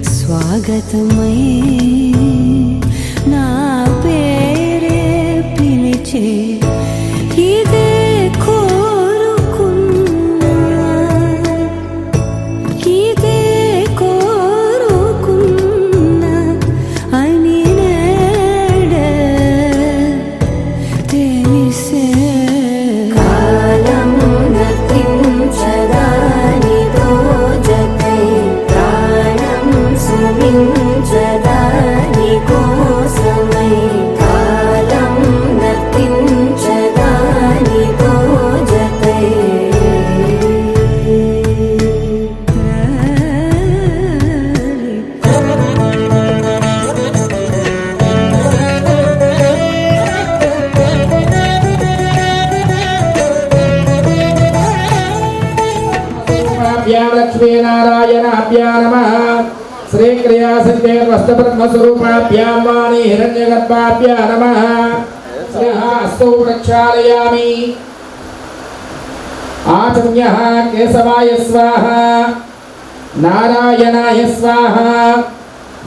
స్వాగతమై నా పేరే పిలిచే ఇదే కోరుకున్నా ఇదే కోరుకున్నా అని నేడే తెలిసే కాలం నతించదానిదో జతై ప్రాణం సుమించదాని కోసమై కాలం నతించదానిదో జతై లక్ష్మీనారాయణాభ్యా నమః श्रीक्रिया सत्यवस्तब्रह्मस्वरूपाभ्यां वाणी हिरण्यगर्भाभ्या नमः हस्तौ प्रक्षालयामि आचम्यः केशवाय स्वाहा नारायणाय स्वाहा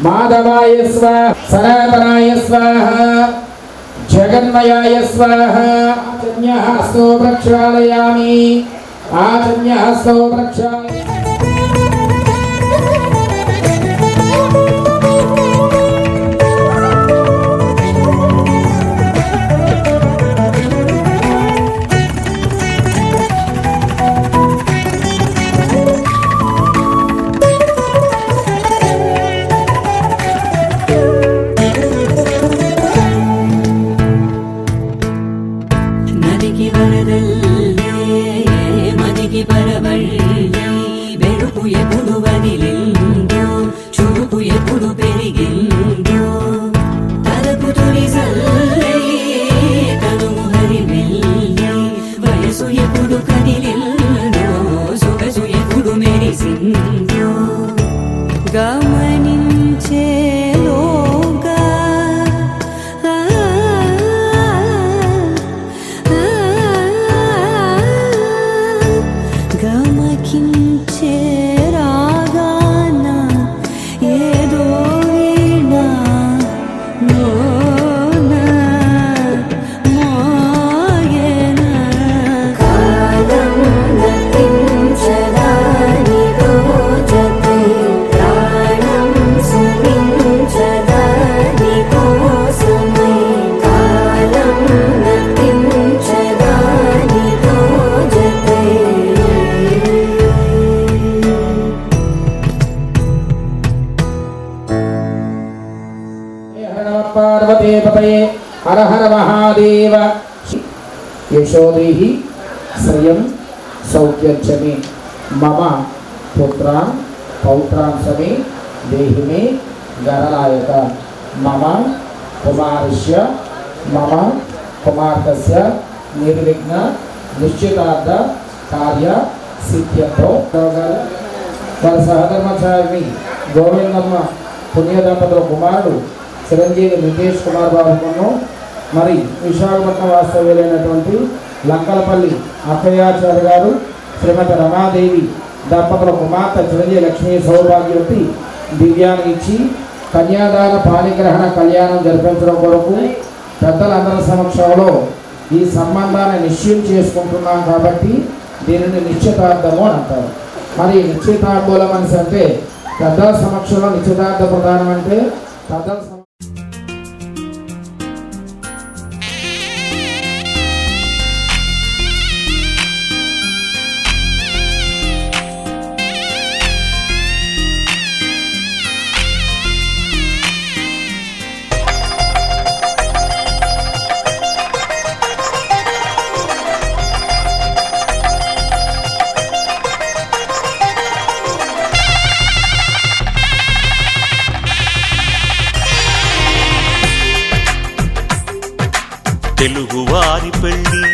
माधवाय स्वाहा सनातनाय स्वाहा जगन्मयाय स्वाहा आचम्यः हस्तौ प्रक्षालयामि आचम्यः हस्तौ प्रक्षालयामि पार्वती पतये हर हर महादेव यशोदेहि श्रियं सौख्यच्छमे मम पुत्रान् पौत्रान् समे देहि मे गणनायक मम कुमारस्य मम कुमार्तस्य निर्विघ्न निश्चितार्थ कार्य सिद्ध्यर्थो వారి సహధర్మచారిని గోవిందమ్మ పుణ్య దంపతుల కుమారుడు చిరంజీవి నితేష్ కుమార్ బాబును మరి విశాఖపట్నం వాస్తవ్యులైనటువంటి లంకలపల్లి అక్కయాచార్య గారు శ్రీమతి రమాదేవి దంపతుల కుమార్తె చిరంజీవి లక్ష్మీ సౌభాగ్యవతి దివ్యాన్ని ఇచ్చి కన్యాదాన పాణిగ్రహణ కళ్యాణం జరిపించడం కొరకు పెద్దలందరి సమక్షంలో ఈ సంబంధాన్ని నిశ్చయం చేసుకుంటున్నాం కాబట్టి దీనిని నిశ్చితార్థము అని అంటారు. మరి నిశ్చితార్థం అనేసి అంటే పెద్దల సమక్షంలో నిశ్చితార్థ ప్రధానం అంటే పెద్దల తెలుగువారి పెళ్ళి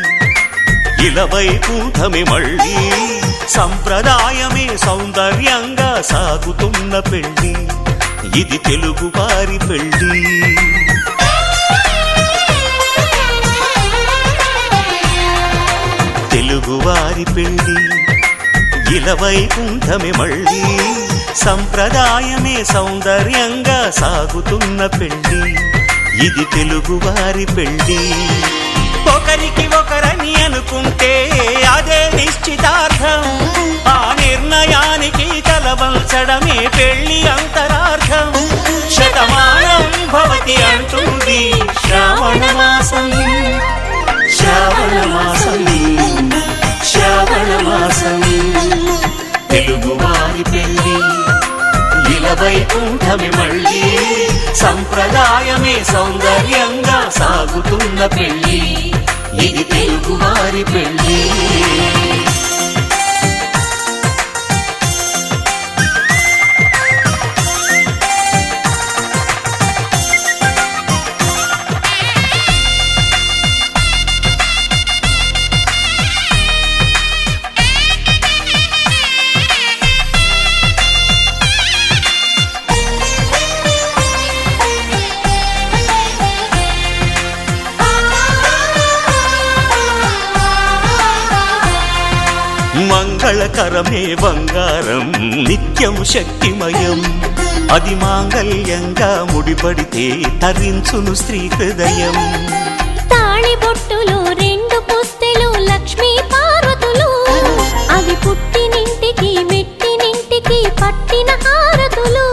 ఇలవైకుంఠమే మళ్ళీ సంప్రదాయమే సౌందర్యంగా సాగుతున్న పెళ్ళి ఇది తెలుగువారి పెళ్ళి. తెలుగువారి పెళ్ళి ఇలవైకుంఠమే మళ్ళీ సంప్రదాయమే సౌందర్యంగా సాగుతున్న పెళ్ళి ఇది తెలుగువారి పెళ్ళి. ఒకరికి ఒకరని అనుకుంటే అదే నిశ్చితార్థం, ఆ నిర్ణయానికి తలవంచడమే పెళ్ళి అంతరార్థం. శతమానం భవతి అంటుంది శ్రావణ మాసం, శ్రావణ మాసం, శ్రావణ మాసం. తెలుగువారి పెళ్ళి ఇలవైకుంఠమే మళ్ళీ సంప్రదాయమే సౌందర్యంగా సాగుతున్న పెళ్ళి ఇది తెలుగువారి పెళ్ళి. మంగళకరమే బంగారం నిత్యం శక్తిమయం అది మాంగళ్యంగా ముడిపడితే తరించును స్త్రీ హృదయం తాళిబొట్టులో 2 పుస్తెలు లక్ష్మీ పార్వతులు అవి పుట్టినింటికి మెట్టినింటికి పట్టిన హారతులు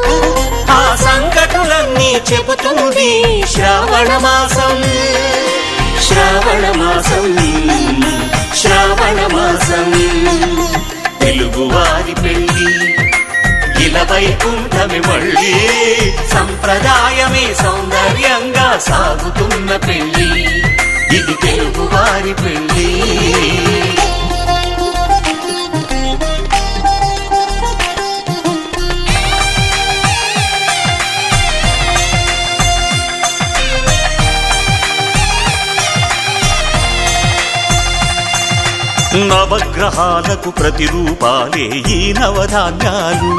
ఆ సంకటులన్నీ చెబుతుంది శ్రావణ మాసం శ్రావణ మాసం శ్రావణ మాసం తెలుగువారి పెళ్ళి ఇలా వైకుంఠమి మళ్ళీ సంప్రదాయమే సౌందర్యంగా సాగుతున్న పెళ్ళి ఇది తెలుగువారి పెళ్ళి నవగ్రహాలకు ప్రతిరూపాలే ఈ నవధాన్యాలు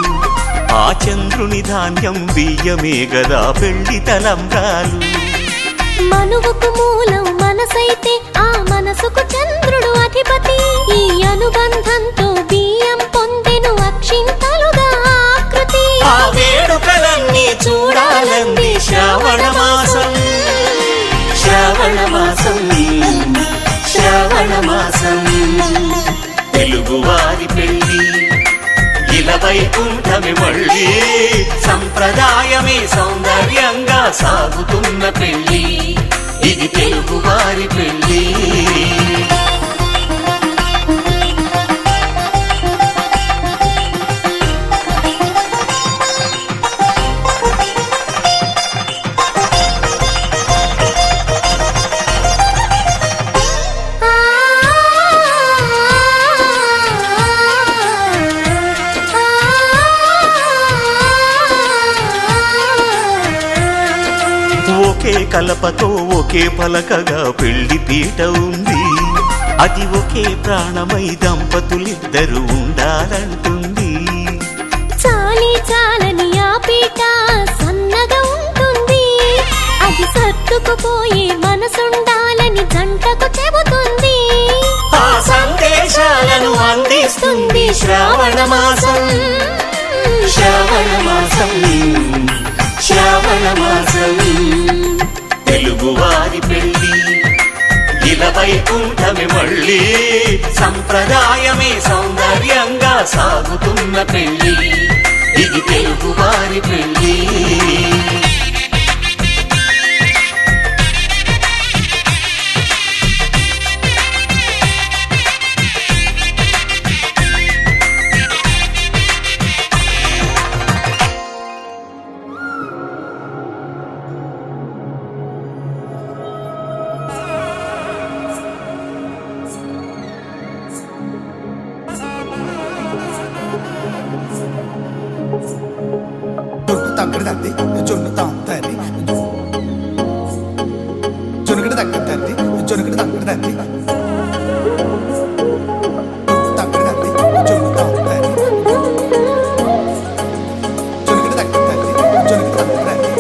ఆ చంద్రుని ధాన్యం బియ్యమే గదా పెళ్లి తలంబ్రాలు మనువుకు మూలం మనసైతే ఆ మనసుకు చంద్రుడు అధిపతి ఈ అనుబంధంతో బియ్యం పొందెను అక్షింతలుగా ఆకృతి ఆ వేడుకలన్నీ చూడాలంది శ్రావణ మాసం శ్రావణ మాసం శ్రావణ మాసం తెలుగువారి పెళ్ళి ఇలా వైకుంఠమి మళ్ళీ సంప్రదాయమే సౌందర్యంగా సాగుతున్న పెళ్ళి ఇది తెలుగువారి పెళ్ళి ఒకే కలపతో ఒకే పలకగా పెళ్లి పీట ఉంది అది ఒకే ప్రాణమై దంపతులిద్దరు ఉండాలంటుంది చాలి చాలని ఆ పీట సన్నగా ఉంటుంది అది సర్దుకుపోయే మనసుండాలని జంటకు చెబుతుంది ఆ సందేశాలను అందిస్తుంది శ్రావణ మాసం శ్రావణ మాసం శ్రావణ మాసం తెలుగువారి పెళ్ళి ఇలా వైకుంఠమి మళ్ళీ సంప్రదాయమే సౌందర్యంగా సాగుతున్న పెళ్ళి ఇది తెలుగువారి పెళ్ళి తగ్గడ తల్లి జొన్ను తాంతల్లి జొనుగడ తగ్గడ తల్లి జొనుగడ తగ్గడ తల్లి తగ్గడ తల్లి జొన్ను తాంతల్లి జొనుగడ తగ్గడ తల్లి జొనుగడ తగ్గడ తల్లి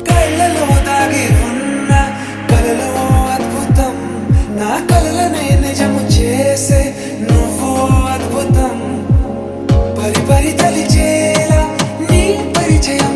కళ్ళలో దాగి ఉన్న కలలో అద్భుతం నా కలలనే నిజము చేసే నువ్వు అద్భుతం పరి పరి తలిచేలా నీ పరిచయం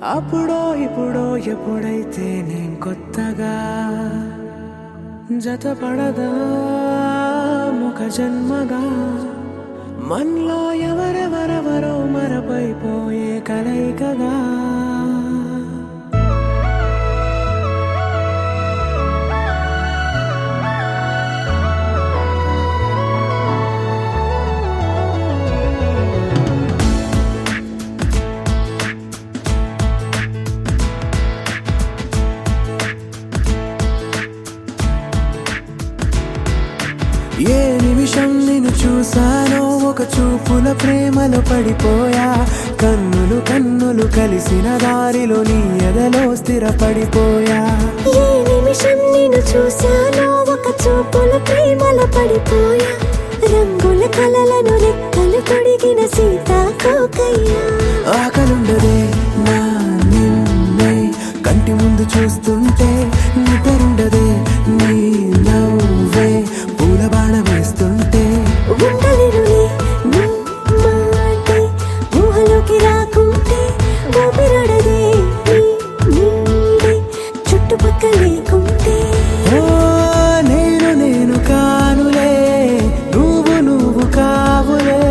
అప్పుడో ఇప్పుడో ఎప్పుడైతే నేను కొత్తగా జతపడదా ముఖ జన్మగా మనలో ఎవరెవరెవరో మరపైపోయే కలయికగా ఏ నిమిషం నిన్ను చూసానో ఒక చూపుల ప్రేమలో పడిపోయా కన్నులు కన్నులు కలిసిన దారిలో నీ ఎదలో స్థిరపడిపోయా ఏ నిమిషం నిన్ను చూశానో ఒక చూపుల ప్రేమలో పడిపోయా రంగుల కలలను రెక్కలు తొడిగిన సీతాకోకయ్యా ఆకలుండదే నా నిన్నే కంటి ముందు చూస్తుంటే నిద్రుండదే నీ నవ్వే పూల బాణ వేస్తుంటే ఉండలేనులే నీ మాటే ఊహలోకి రాకుంటే ఊపిరాడదే నీ నీడే చుట్టుపక్కల లేకుంటే ఓ నేను కానులే నువ్వు కావులే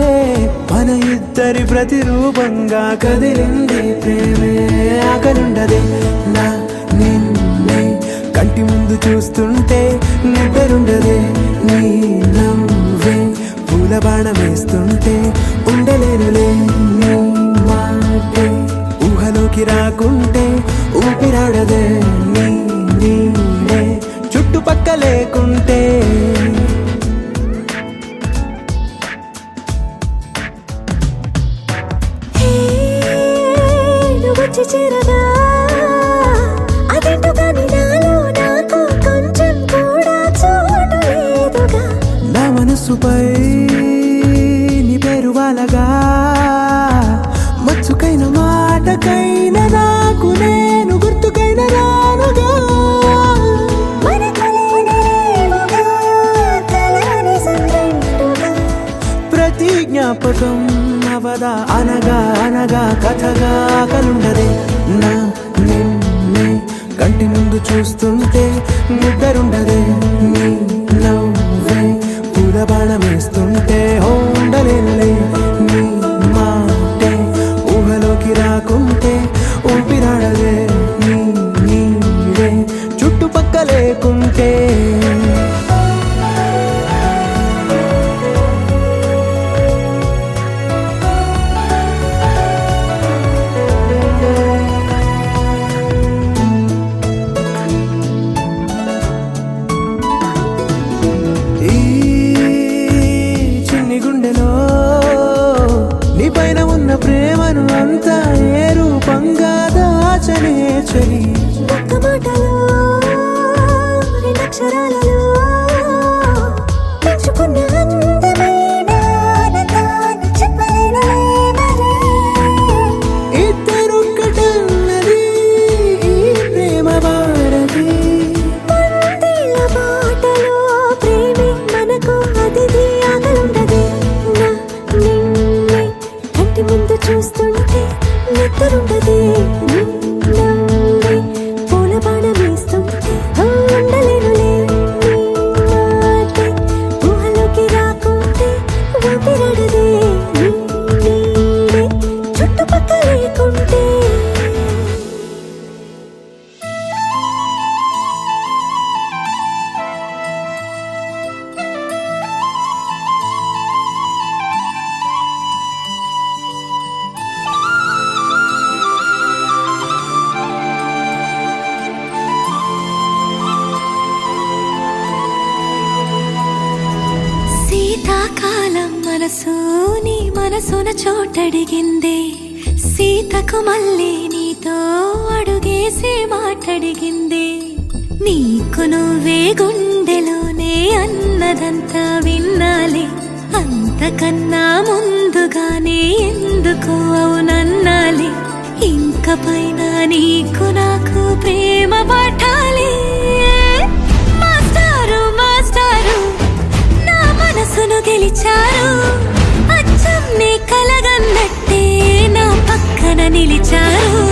మన ఇద్దరి ప్రతిరూపంగా కదిలింది ప్రేమే ఆకలుండదే నా నిన్నే కంటి ముందు చూస్తుంటే నిద్రుండదే నీ నవ్వే పూల బాణ వేస్తుంటే ఉండలేనులే నీ మాటే ఊహలోకి రాకుంటే ఊపిరాడదే నీ నీడే చుట్టుపక్క లేకుంటే హే నువ్వు వచ్చి చేరగా అదేంటో కానీ నాలో నాకు కొంచెం కూడా చోటు లేదుగా నా మనసుపై నీ పేరు వాలగా మచ్చుకైన మాటకైన నాకు నేను గుర్తుకైన రానుగా మనకులేనేమోగా కలని సంగంటుగా ప్రతి జ్ఞాపకం అవదా అనగా అనగా కథగా కలుండదే నా నిన్నే కంటి ముందు చూస్తుంటే నిద్రుండదే నీ నవ్వే పూల బాణ వేస్తుంటే ఉండలేనులే నీ మాటే ఊహలోకి రాకుంటే ఊపిరాడదే నీ నీడే చుట్టుపక్క లేకుంటే ఈ చిన్ని గుండెలో నీ పైన ఉన్న ప్రేమను అంతా ఏ రూపంగా దాచనే చలి ఒక్క మాటలో రెండక్షరాలలో పెంచుకున్న అందమైన ఆనందాన్ని చెప్పలేనులే మరి. ఇద్దరొక్కటన్నది ఈ ప్రేమ భారతి వందేళ్ల బాటలో ప్రేమే మనకు అతిథి ఆకలుండదే నా నిన్నే కంటి ముందు చూస్తుంటే నిద్రుండదే నీ నవ్వే పూల బాణ వేస్తుంటే ఉండలేనులే నీ మాటే ఊహలోకి రాకుంటే ఊపిరాడదే నీ నీడే చుట్టుపక్కల లేకుంటే శీతాకాలం మనసు నీ మనసున చోటడిగిందే సీతకు మళ్ళీ నీతో అడుగేసి మాటడిగిందే నీకు నువ్వే గుండెలోనే అన్నదంతా విన్నాలే అంతకన్నా ముందుగానే ఎందుకు అవునన్నాలే ఇంక పైన నీకు నాకు ప్రేమ పాఠాలే మాస్టారు మాస్టారు నా మనసును గెలిచారు అచ్చం నీ కలగన్నట్టే నా పక్కన నిలిచారు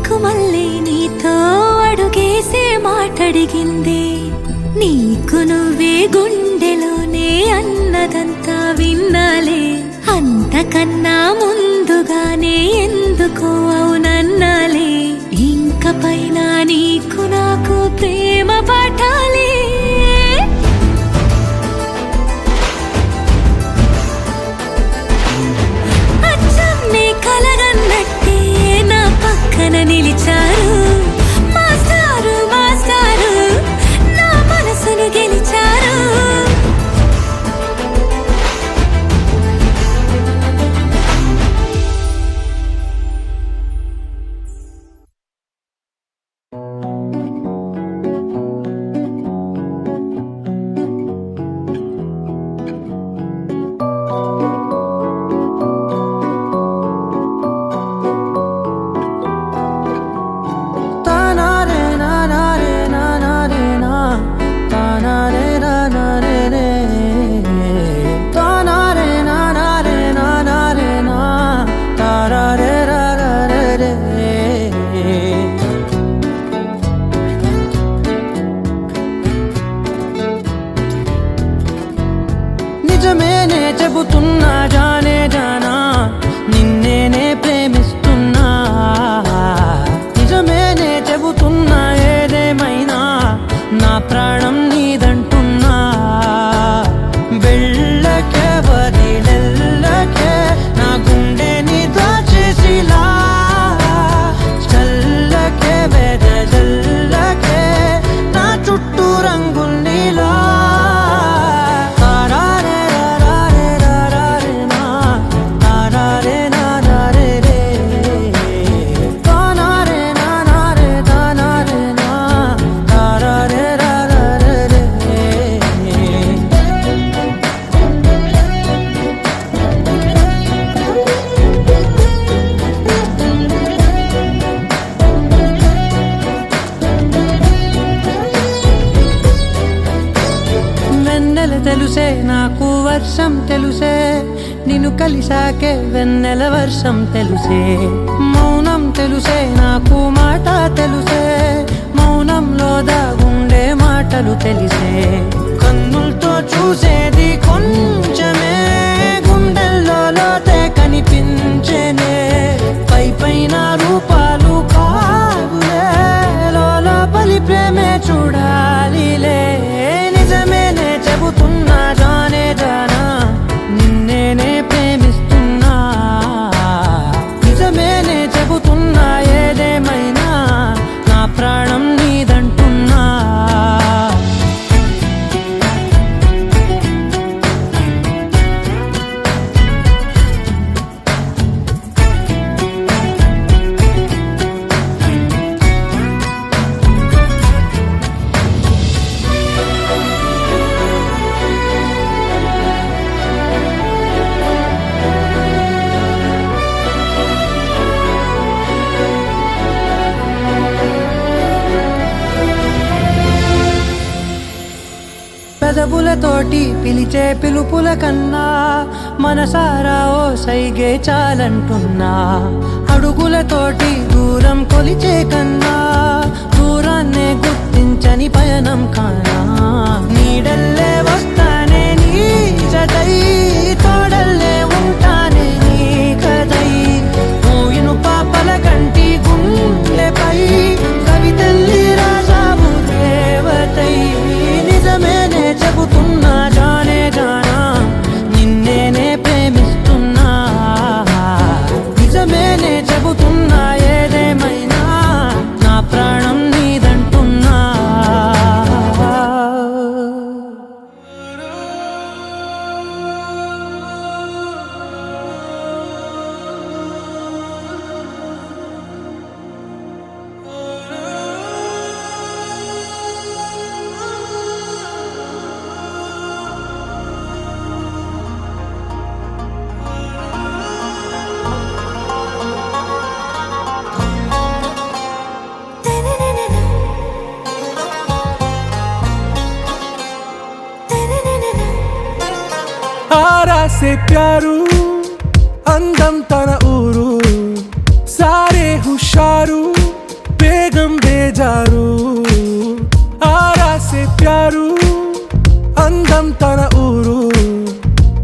నీకు మళ్ళీ నీతో అడుగేసే మాటడిగింది. నీకు నువ్వే గుండెలోనే అన్నదంతా విన్నాలే, అంతకన్నా ముందుగానే ఎందుకో అవునన్నాలే. ఇంక పైన నీకు నాకు ప్రేమ పాఠాలే. అచ్చం నీ కలగన్నట్టే నా పక్కన నిలిచారు మాస్టారు మాస్టారు, నా మనసును గెలిచారు. నిజమేనే చెబుతున్నా జానే జానా, నిన్నేనే ప్రేమిస్తున్నా. నిజమేనే చెబుతున్నా ఏదేమైనా నా ప్రాణం నీదంటున్నా. వెళ్ళకే వదిలెళ్ళకే నా గుండెని దాచేసిలా, చల్లకే వెదజల్లకే నా చుట్టూ రంగుల్నిలా. తెలుసే నాకు వర్షం తెలుసే, నిన్ను కలిసాకే వెన్నెల వర్షం తెలుసే. మౌనం తెలుసే నాకు మాట తెలుసే, మౌనంలో దాగుండే మాటలు తెలిసే. కన్నులతో చూసేది కొంచెమే, గుండెల్లో లోతే కనిపించేనే. పై పైన రూపాలు కాదులే, లోపలి ప్రేమే చూడాలిలే. నిజమేనే చెబుతున్నా జానే జానా, నిన్నేనే ప్రేమిస్తున్నా. నిజమేనే చెబుతున్నా ఏదేమైనా నా ప్రాణం నీదంటున్నా. పెదవులతోటి పిలిచే పిలుపుల కన్నా మనసారా ఓ సైగే చాలంటున్నా. అడుగులతోటి దూరం కొలిచే కన్నా దూరాన్నే గుర్తించని పయనం కానా. నీడల్లే వస్తానే నీ జతై, తోడల్లే ఉంటానే నీ కదై. మూయిను పాపల కంటి గుండెపై కవితల్లి రాజావు దేవతై. నిజమేనే చెబుతున్నా జానే జానా, నిన్నేనే ప్రేమిస్తున్నా. నిజమేనే చెబుతున్నా ఏదేమైనా నా ప్రాణం నీదంటున్నా. आरा से प्यारू అందం తన ఊరు, సారే హుషారు ప్యారు అందం తన ఊరు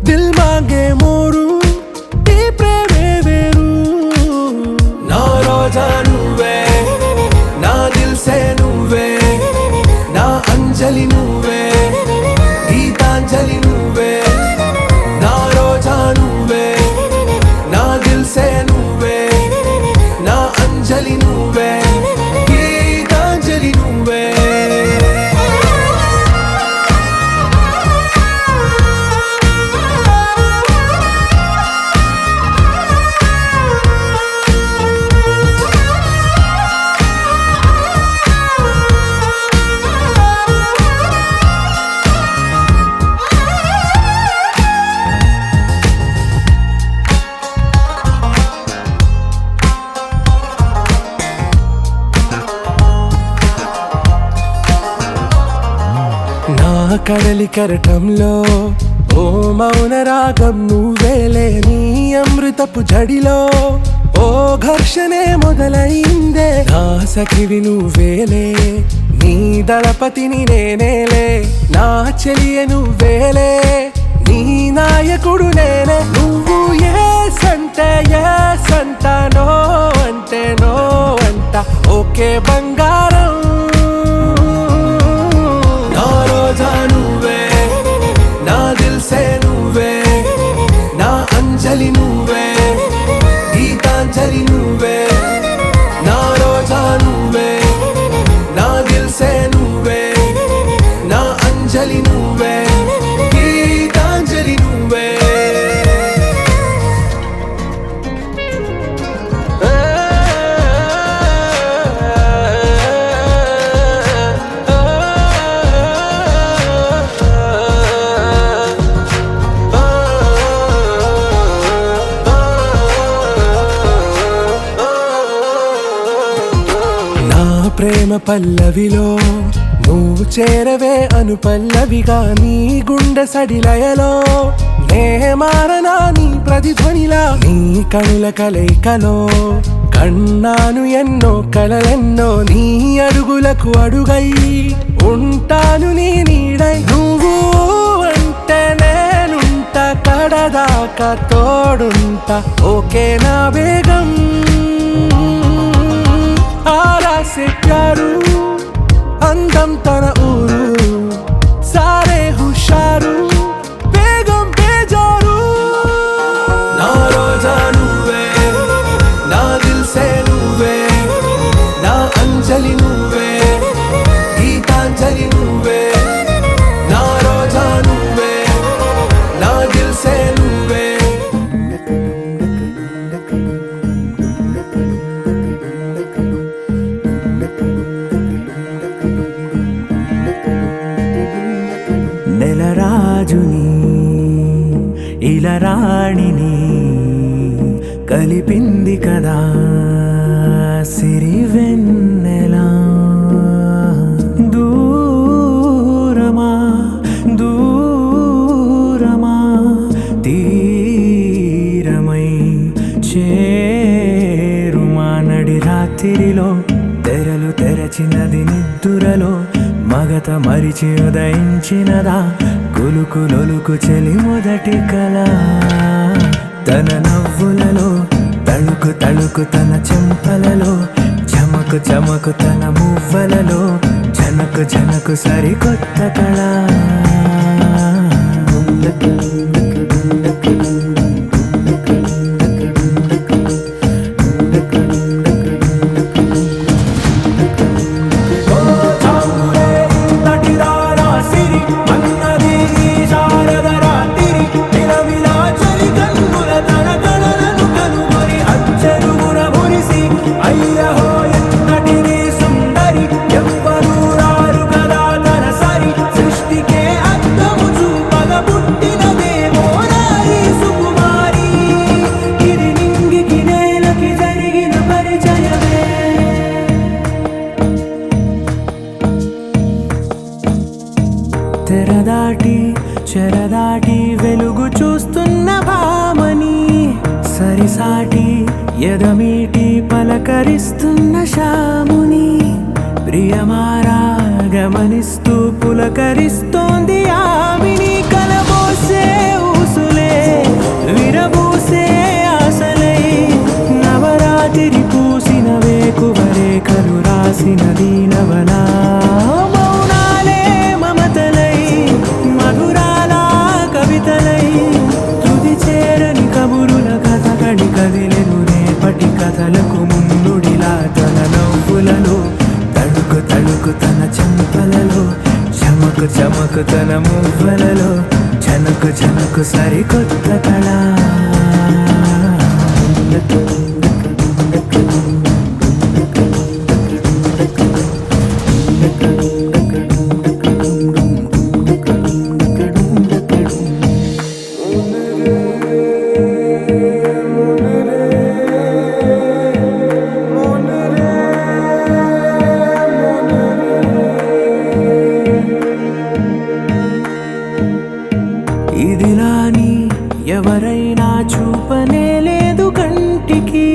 దిల్ మాంగే మోరు ఈ ప్రేమే వేరు నా రోజా నువ్వే నా దిల్ సే నువ్వే నా అంజలి నువ్వే గీతాంజలి నువ్వే నా రోజా నువ్వే నా దిల్ సే నువ్వే నా అంజలి నువ్వే గీతాంజలి నువ్వే నా కడలి కరటంలో ఓ మౌన రాగం నువ్వేలే నీ అమృతపు జడిలో ఓ ఘర్షణే మొదలైందే నా సఖివి నువ్వేలే నీ దళపతిని నేనేలే నా చెలియ నువ్వేలే నీ నాయకుడు నేనే నువ్వు ఏ సంట నో అంటే నో అంట ఓకే బంగారం నా రోజా నువ్వే నా దిల్ సే నువ్వే నా అంజలి నువ్వే గీతాంజలి నువ్వే నా రోజా నువ్వే నా దిల్ సే నువ్వే నా అంజలి నువ్వే గీతాంజలి నువ్వే నా ప్రేమ పల్లవిలో నువ్వు చేరవే అను పల్లవిగా నీ గుండె సడిలయలో నే మారనా నీ ప్రతిధ్వనిలా నీ కనుల కలయికలో కన్నాను ఎన్నో కలలెన్నో నీ అడుగులకు అడుగై ఉంటాను నీ నీడై నువ్వు అంటే నేనుంట కడదాకా తోడుంట ఓకే నా బేగం आरा से प्यारू अंदम तन ऊरू सारे हुशारू बेगम बेजारू ना रोजा నువ్వే నా దిల్ సే నువ్వే నా అంజలి నువ్వే గీతాంజలి నువ్వే నా రోజా నువ్వే నా దిల్ సే నువ్వే నెలరాజుని ఇలరాణిని కలిపింది కదా సిరివెన్నెలా దూరమా దూరమా తీరమై చేరుమా నడి రాత్రిలో తెరలు తెరచినది నిద్దురలో మగత మరిచి ఉదయించినదా కులుకులొలుకు చెలి మొదటి కళ తన నవ్వులలో తళుకు తళుకు తన చెంపలలో చమకు చమకు తన మువ్వలలో జనకు జనకు సరికొత్త కళ తెరదాటి చెరదాటి వెలుగు చూస్తున్న భామని సరిసాటి ఎదమీటి పలకరిస్తున్న శాముని ప్రియమారా గమనిస్తూ పులకరిస్తోంది ఆవిని కలబోసే ఊసులే విరబూసే ఆశలై నవరాత్రి పూసిన వేకువరేఖలు రాసిన దీనవనా మౌనాలే మమతలై మధురాల కవితలై తుది చేరని కబురుల కథ కడి కదిలెను రేపటి కథలకు ముందుడిలా తన నవ్వులలో తడుకు తడుకు తన చెంపలలో చమకు చమకు తన మువ్వలలో జనకు జనకు సరికొత్త కళ ఇదిలాని ఎవరైనా చూపనే లేదు కంటికి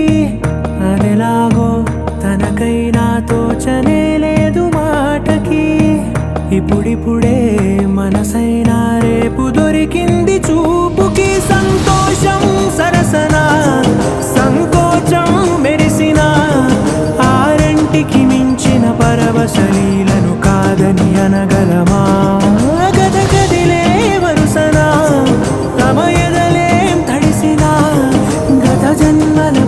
అదెలాగో తనకైనా తోచనే లేదు మాటకి ఇప్పుడిప్పుడే మనసైనా రేపు దొరికింది చూపుకి సంతోషం సరసన సంకోచం మెరిసిన ఆరంటికి మించిన పరవశలీలను కాదని అనగలమా గద గదిలే వరుసనా తమ ఎదలేం తడిసినా గత జన్మల